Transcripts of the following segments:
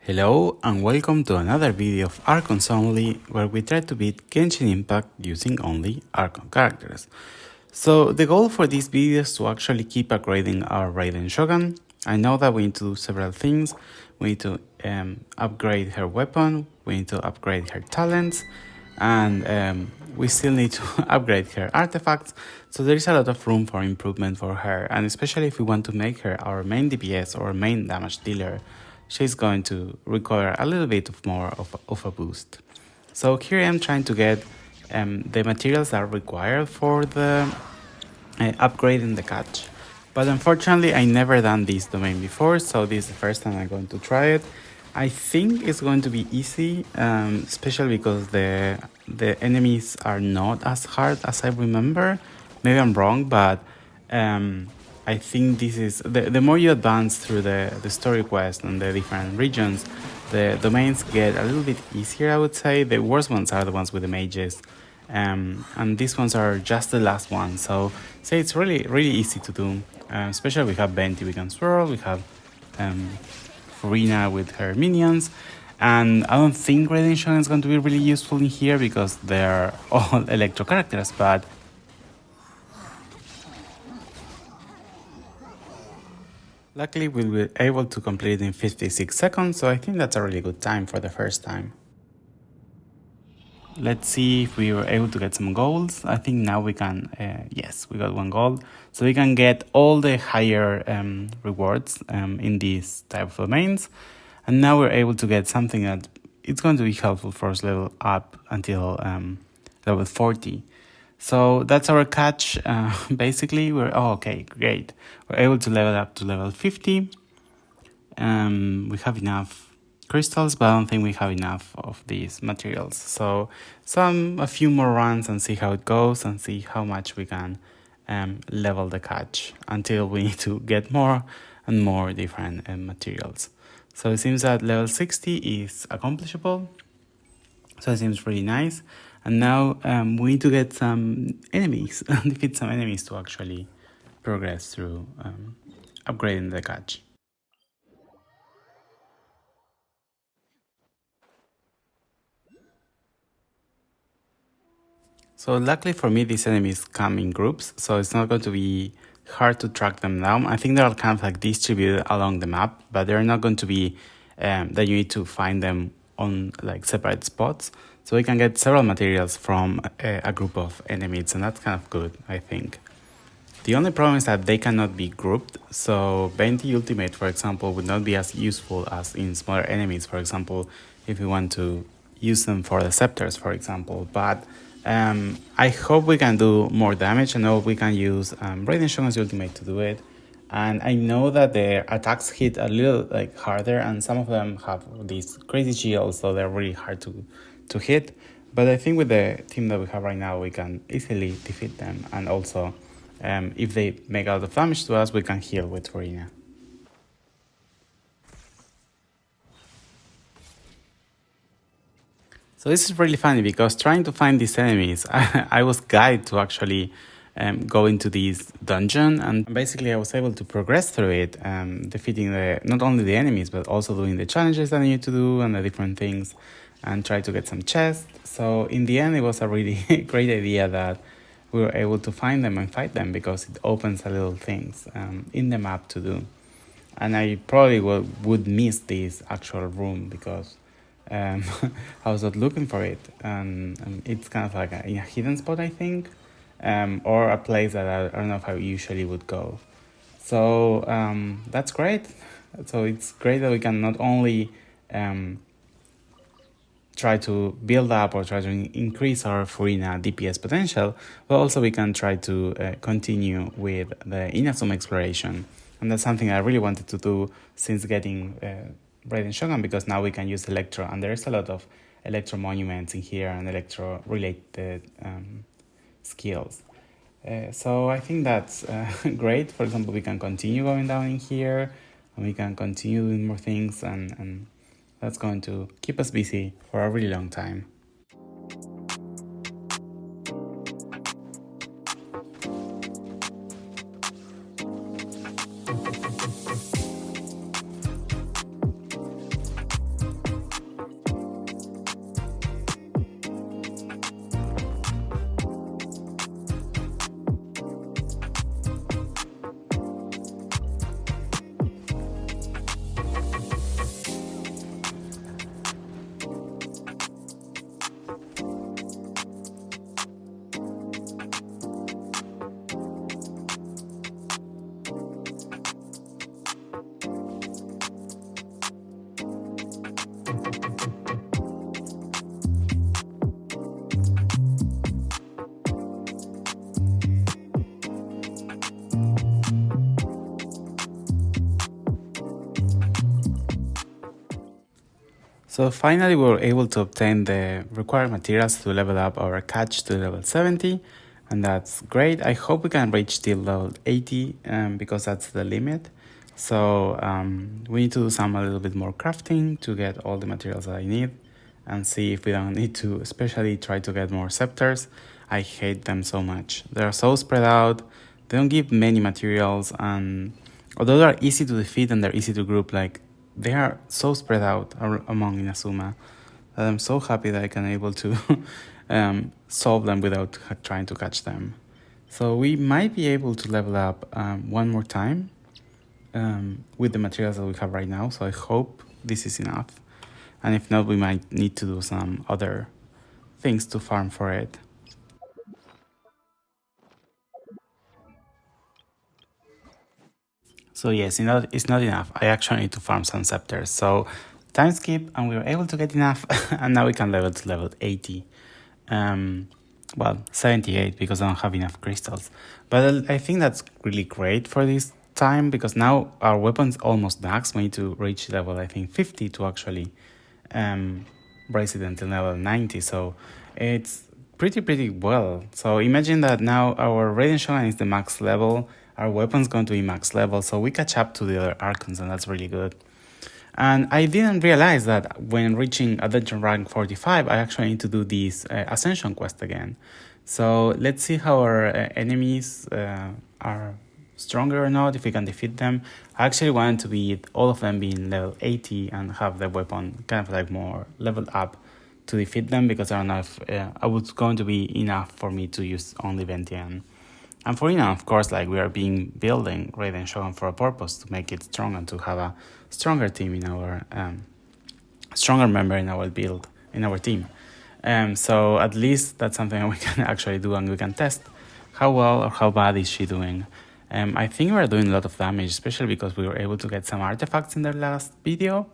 Hello and welcome to another video of Archons Only, where we try to beat Genshin Impact using only Archon characters. So the goal for this video is to actually keep upgrading our Raiden Shogun. I know that we need to do several things. We need to upgrade her weapon, we need to upgrade her talents, and we still need to upgrade her artifacts. So there is a lot of room for improvement for her, and especially if we want to make her our main DPS or main damage dealer, she's going to require a little bit more of a boost. So here I am trying to get the materials that are required for the upgrading the catch. But unfortunately I never done this domain before, so this is the first time I'm going to try it. I think it's going to be easy, especially because the enemies are not as hard as I remember. Maybe I'm wrong, but I think this is the more you advance through the story quest and the different regions, the domains get a little bit easier, I would say. The worst ones are the ones with the mages, and these ones are just the last one. So it's really easy to do, especially we have Venti we can swirl, we have Furina with her minions, and I don't think Raiden Shogun is going to be really useful in here because they're all electro characters, but luckily we'll be able to complete it in 56 seconds, so I think that's a really good time for the first time. Let's see if we were able to get some golds. I think now we can, yes, we got 1 gold. So we can get all the higher rewards in these type of domains. And now we're able to get something that it's going to be helpful for us level up until level 40. So that's our catch. Basically, okay, great. We're able to level up to level 50. We have enough crystals, but I don't think we have enough of these materials. So a few more runs and see how it goes and see how much we can level the catch until we need to get more and more different materials. So it seems that level 60 is accomplishable. So it seems really nice. And now we need to get some enemies and defeat some enemies to actually progress through upgrading the catch. So luckily for me, these enemies come in groups, so it's not going to be hard to track them down. I think they're kind of like distributed along the map, but they're not going to be that you need to find them on like separate spots. So we can get several materials from a group of enemies, and that's kind of good, I think. The only problem is that they cannot be grouped, so Venti Ultimate, for example, would not be as useful as in smaller enemies, for example, if we want to use them for the scepters, for example. But I hope we can do more damage. I know we can use Raiden Shogun's Ultimate to do it. And I know that their attacks hit a little like harder, and some of them have these crazy shields, so they're really hard to hit. But I think with the team that we have right now, we can easily defeat them. And also, if they make a lot of damage to us, we can heal with Furina. So this is really funny because trying to find these enemies, I was guided to actually go into this dungeon, and basically I was able to progress through it, defeating not only the enemies but also doing the challenges that I need to do and the different things, and try to get some chests. So in the end it was a really great idea that we were able to find them and fight them, because it opens a little things in the map to do. And I probably would miss this actual room because I was not looking for it, and it's kind of like in a hidden spot, I think, or a place that I don't know if I usually would go. So that's great. So it's great that we can not only try to build up or try to increase our Furina DPS potential, but also we can try to continue with the Inazuma exploration. And that's something I really wanted to do since getting Raiden Shogun, because now we can use Electro, and there's a lot of Electro monuments in here and Electro related skills. So I think that's great. For example, we can continue going down in here, and we can continue doing more things, and that's going to keep us busy for a really long time. So finally we were able to obtain the required materials to level up our catch to level 70, and that's great. I hope we can reach till level 80 because that's the limit. So we need to do some a little bit more crafting to get all the materials that I need and see if we don't need to especially try to get more scepters. I hate them so much. They're so spread out, they don't give many materials, and although they're easy to defeat and they're easy to group, like they are so spread out among Inazuma that I'm so happy that I can able to solve them without trying to catch them. So we might be able to level up one more time with the materials that we have right now. So I hope this is enough. And if not, we might need to do some other things to farm for it. So yes, it's not enough. I actually need to farm some scepters. So time skip, and we were able to get enough, and now we can level to level 80. Well, 78 because I don't have enough crystals. But I think that's really great for this time because now our weapon's almost max. We need to reach level, I think, 50 to actually raise it until level 90. So it's pretty well. So imagine that now our Raiden Shogun is the max level, our weapon's going to be max level, so we catch up to the other Archons, and that's really good. And I didn't realize that when reaching Adventure rank 45, I actually need to do this Ascension quest again. So let's see how our enemies are stronger or not, if we can defeat them. I actually wanted to be all of them being level 80 and have the weapon kind of like more leveled up to defeat them, because I don't know if I was going to be enough for me to use only Ventian. And for Ina, of course, like we are building Raiden Shogun for a purpose, to make it strong and to have a stronger team in our stronger member in our build, in our team. So at least that's something we can actually do, and we can test how well or how bad is she doing. I think we are doing a lot of damage, especially because we were able to get some artifacts in the last video,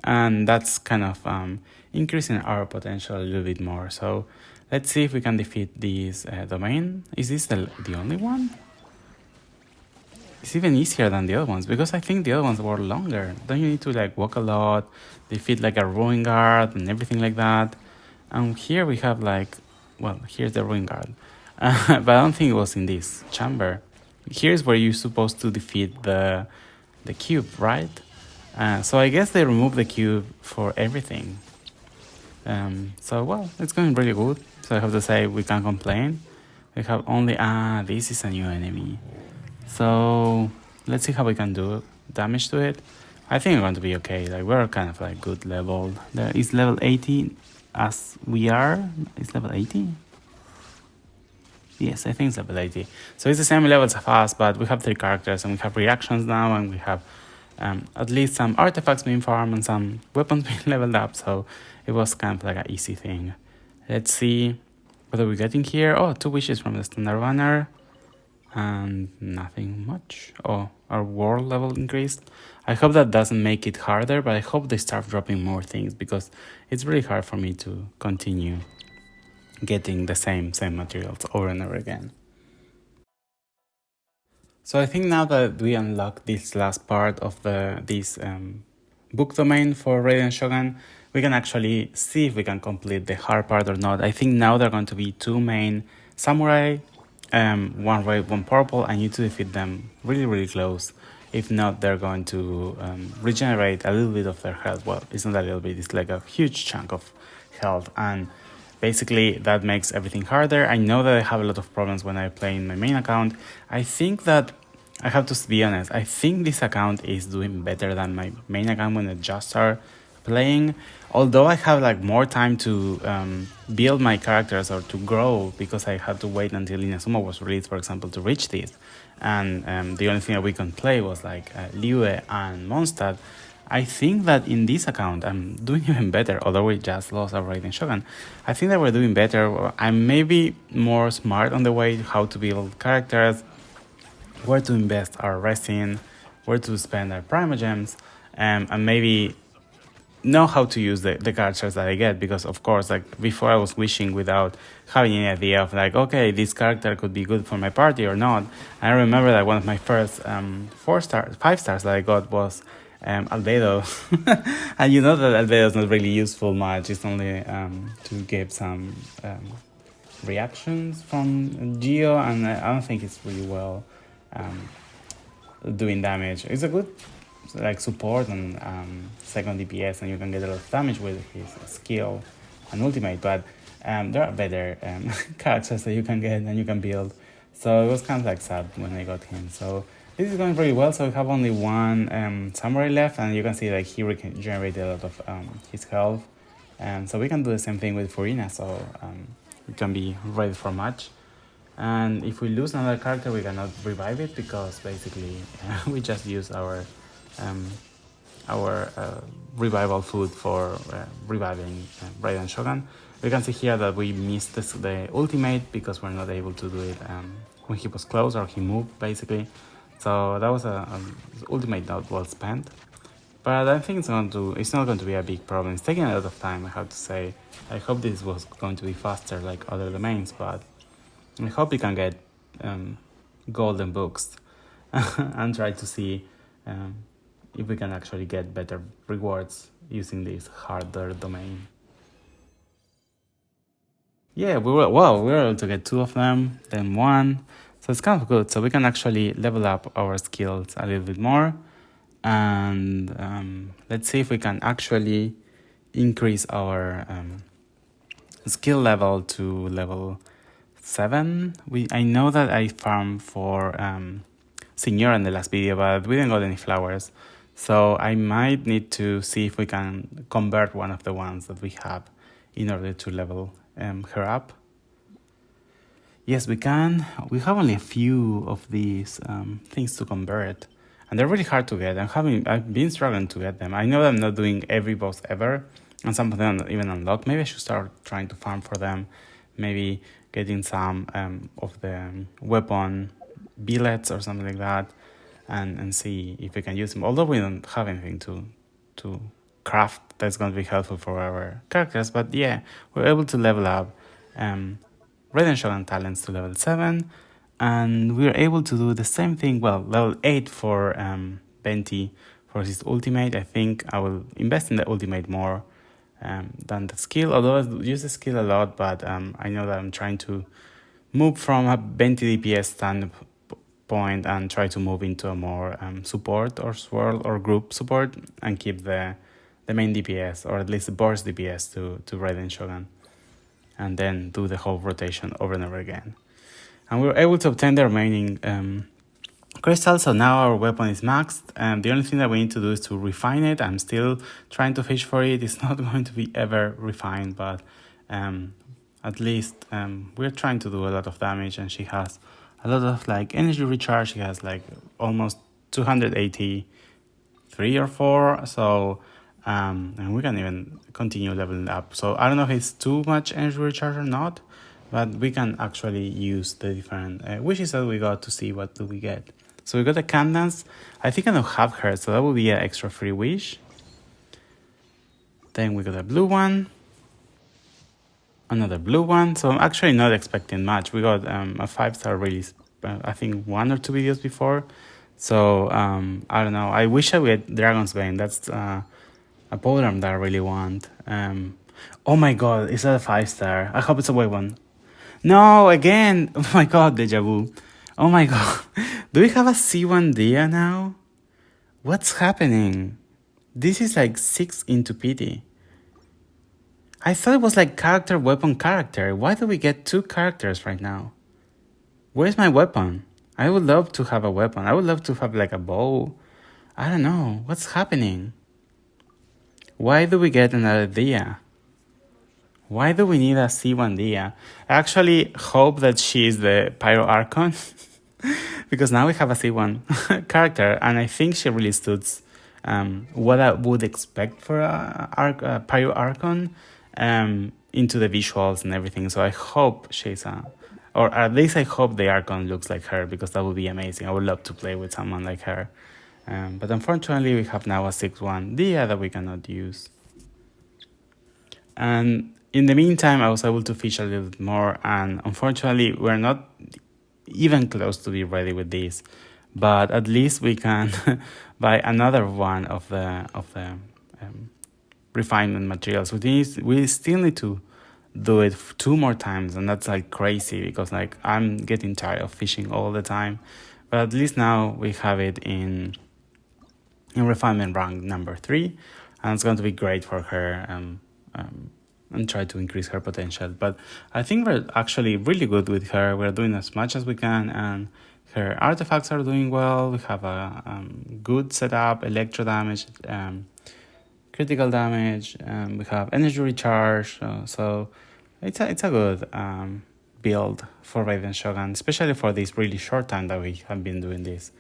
and that's kind of increasing our potential a little bit more. So let's see if we can defeat this domain. Is this the only one? It's even easier than the other ones, because I think the other ones were longer. Don't you need to like walk a lot, defeat like a ruin guard and everything like that? And here we have like, well, here's the ruin guard. But I don't think it was in this chamber. Here's where you're supposed to defeat the cube, right? So I guess they removed the cube for everything. So well, it's going really good. So I have to say we can't complain. We have only this is a new enemy. So let's see how we can do damage to it. I think we're going to be okay. Like we're kind of like good level. There is level 80 as we are. Is level 80? Yes, I think it's level 80. So it's the same level as us, but we have 3 characters, and we have reactions now, and we have at least some artifacts being farmed and some weapons being leveled up. So it was kind of like an easy thing. Let's see what are we getting here. Oh, 2 wishes from the standard banner. And nothing much. Oh, our world level increased. I hope that doesn't make it harder, but I hope they start dropping more things, because it's really hard for me to continue getting the same materials over and over again. So I think now that we unlock this last part of this book domain for Raiden Shogun, we can actually see if we can complete the hard part or not. I think now there are going to be 2 main samurai, one red, one purple. I need to defeat them really close. If not, they're going to regenerate a little bit of their health. Well, it's not a little bit, it's like a huge chunk of health, and basically that makes everything harder. I know that I have a lot of problems when I play in my main account. I think that, I have to be honest, I think this account is doing better than my main account when I just started playing. Although I have like more time to build my characters or to grow, because I had to wait until Inazuma was released, for example, to reach this. And the only thing that we can play was like Liu and Mondstadt. I think that in this account I'm doing even better, although we just lost our Raiden Shogun. I think that we're doing better. I'm maybe more smart on the way how to build characters, where to invest our resin, where to spend our primogems, and maybe know how to use the characters that I get, because of course, like before I was wishing without having any idea of like, okay, this character could be good for my party or not. And I remember that one of my first 5 stars that I got was Albedo. And you know that Albedo is not really useful much. It's only to give some reactions from Geo, and I don't think it's really well doing damage. It's a good like support and second DPS, and you can get a lot of damage with his skill and ultimate, but there are better characters that you can get and you can build. So it was kind of like sad when I got him. So this is going very well. So we have only one samurai left, and you can see like he regenerated a lot of his health. So we can do the same thing with Furina, so we can be ready for match. And if we lose another character, we cannot revive it because basically we just use our revival food for reviving Raiden Shogun. We can see here that we missed the ultimate because we're not able to do it when he was close or he moved basically. So that was a ultimate not well spent. But I think it's not going to be a big problem. It's taking a lot of time, I have to say. I hope this was going to be faster like other domains, but I hope we can get golden books and try to see if we can actually get better rewards using this harder domain. Yeah, we were able to get 2 of them, then 1. So it's kind of good. So we can actually level up our skills a little bit more. And let's see if we can actually increase our skill level to level 7. I know that I farmed for Senior in the last video, but we didn't got any flowers. So I might need to see if we can convert one of the ones that we have in order to level her up. Yes, we can. We have only a few of these things to convert, and they're really hard to get. I've been struggling to get them. I know that I'm not doing every boss ever, and some of them are even unlocked. Maybe I should start trying to farm for them. Maybe getting some of the weapon billets or something like that, and see if we can use them. Although we don't have anything to craft that's going to be helpful for our characters, but yeah, we're able to level up Raiden Shogun talents to level 7, and we're able to do the same thing, well, level 8 for Venti for his ultimate. I think I will invest in the ultimate more than the skill, although I use the skill a lot, but I know that I'm trying to move from a Venti DPS standpoint and try to move into a more support or swirl or group support and keep the main DPS, or at least the burst DPS to Raiden Shogun, and then do the whole rotation over and over again. And we were able to obtain the remaining crystals, so now our weapon is maxed, and the only thing that we need to do is to refine it. I'm still trying to fish for it. It's not going to be ever refined, but at least we're trying to do a lot of damage, and she has a lot of like energy recharge. She has like almost 283 or 4, so and we can even continue leveling up. So I don't know if it's too much energy recharge or not, but we can actually use the different wishes that we got to see what do we get. So we got a Candance. I think I don't have her, so that will be an extra free wish. Then we got a blue one, another blue one. So I'm actually not expecting much. We got a 5-star release, I think 1 or 2 videos before. So I don't know. I wish I would get Dragon's Bane. That's a polearm that I really want. Oh my god, is that a 5-star? I hope it's a white one. No, again. Oh my god, deja vu. Oh my god. Do we have a C1 Dia now? What's happening? This is like 6 into pity. I thought it was like character, weapon, character. Why do we get 2 characters right now? Where's my weapon? I would love to have a weapon. I would love to have like a bow. I don't know. What's happening? Why do we get another Dia? Why do we need a C1 Dia? I actually hope that she is the Pyro Archon. Because now we have a C1 character, and I think she really suits what I would expect for a Pyro Archon into the visuals and everything. So I hope she's or at least I hope the Archon looks like her, because that would be amazing. I would love to play with someone like her. But unfortunately, we have now a 6-1 Dia that we cannot use. And in the meantime, I was able to fish a little bit more, and unfortunately, we're not even close to be ready with this. but at least we can buy another one of the refinement materials. We still need to do it 2 more times, and that's like crazy because like I'm getting tired of fishing all the time. But at least now we have it in refinement rank number 3, and it's going to be great for her and try to increase her potential. But I think we're actually really good with her. We're doing as much as we can, and her artifacts are doing well. We have a good setup, electro damage, critical damage, we have energy recharge, so it's a good build for Raiden Shogun, especially for this really short time that we have been doing this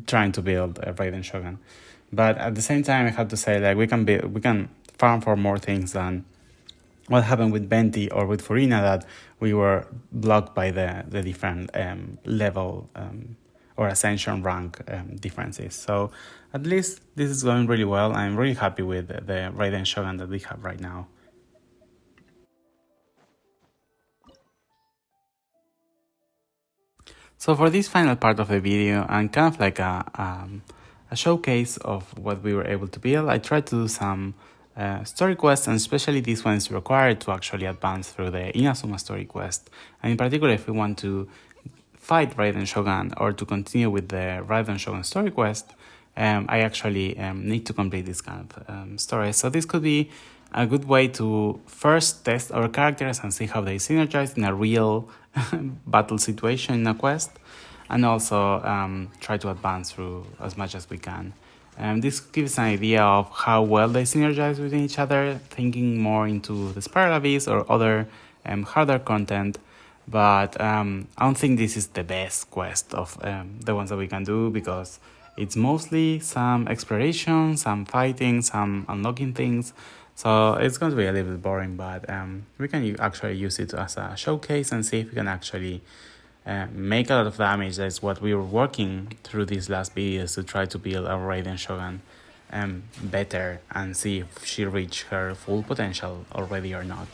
trying to build a Raiden Shogun. But at the same time, I have to say, like, we can farm for more things than what happened with Benti or with Furina, that we were blocked by the different level or ascension rank differences. So at least this is going really well. I'm really happy with the Raiden Shogun that we have right now. So for this final part of the video, and kind of like a showcase of what we were able to build, I tried to do some story quests, and especially this one is required to actually advance through the Inazuma story quest. And in particular, if we want to fight Raiden Shogun or to continue with the Raiden Shogun story quest, I actually need to complete this kind of story. So this could be a good way to first test our characters and see how they synergize in a real battle situation in a quest, and also try to advance through as much as we can. This gives an idea of how well they synergize with each other, thinking more into the Spiral Abyss or other harder content. But I don't think this is the best quest of the ones that we can do, because it's mostly some exploration, some fighting, some unlocking things. So it's going to be a little bit boring, but we can actually use it as a showcase and see if we can actually make a lot of damage. That's what we were working through these last videos, to try to build our Raiden Shogun better and see if she reached her full potential already or not.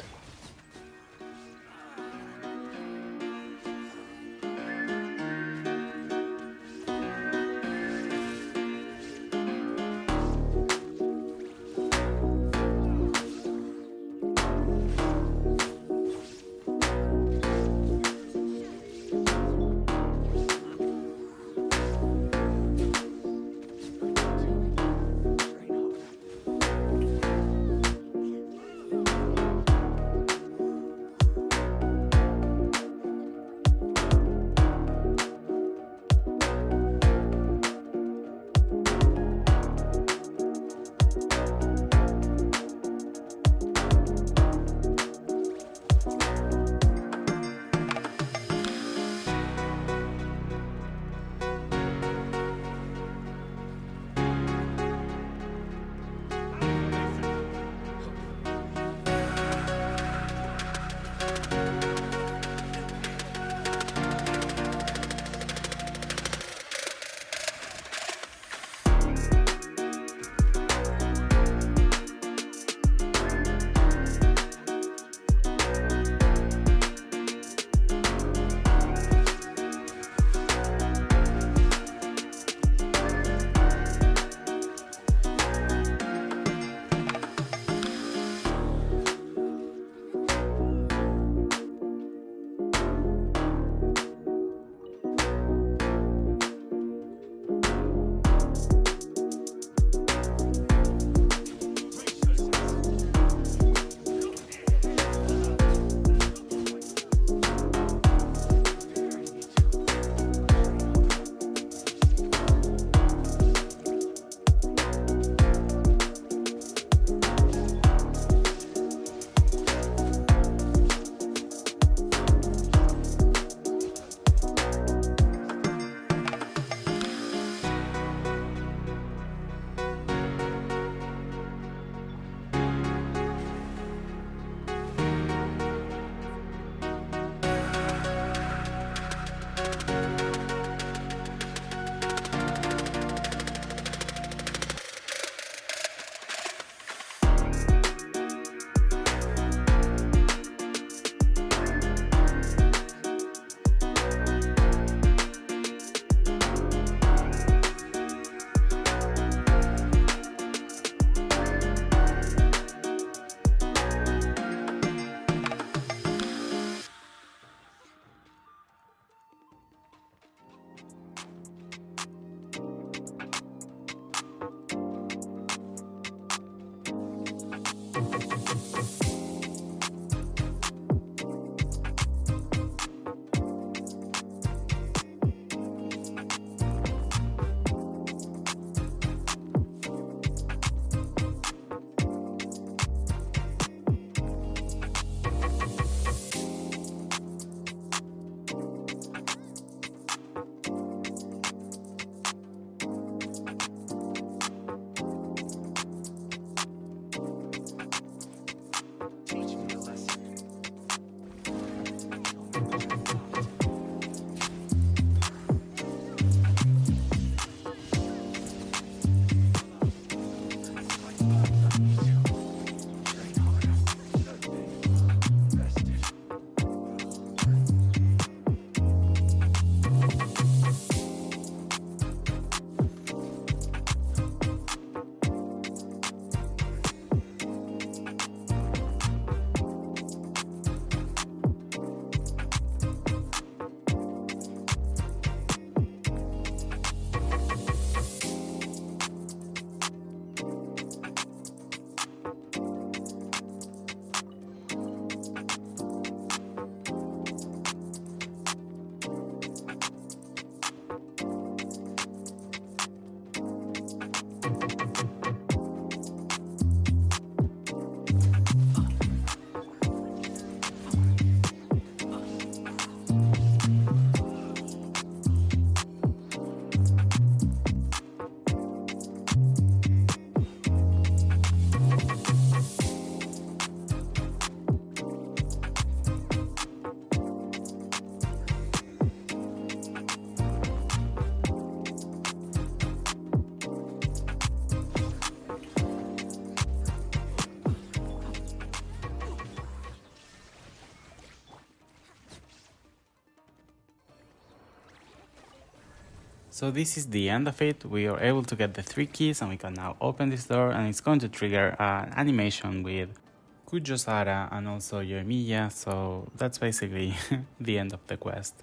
So this is the end of it. We are able to get the 3 keys and we can now open this door, and it's going to trigger an animation with Kujo-Sara and also Yoimiya, so that's basically the end of the quest.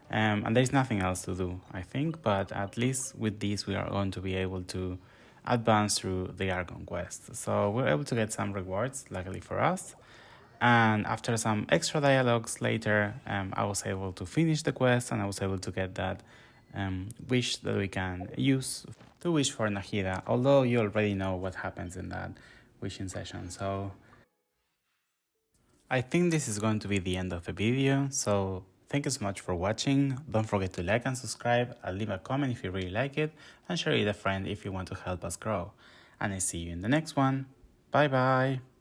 And there's nothing else to do, I think, but at least with this we are going to be able to advance through the Archon quest. So we're able to get some rewards, luckily for us. And after some extra dialogues later, I was able to finish the quest, and I was able to get that wish that we can use to wish for Nahida, although you already know what happens in that wishing session. So I think this is going to be the end of the video, so thank you so much for watching. Don't forget to like and subscribe, and leave a comment if you really like it, and share it with a friend if you want to help us grow. And I see you in the next one. Bye bye!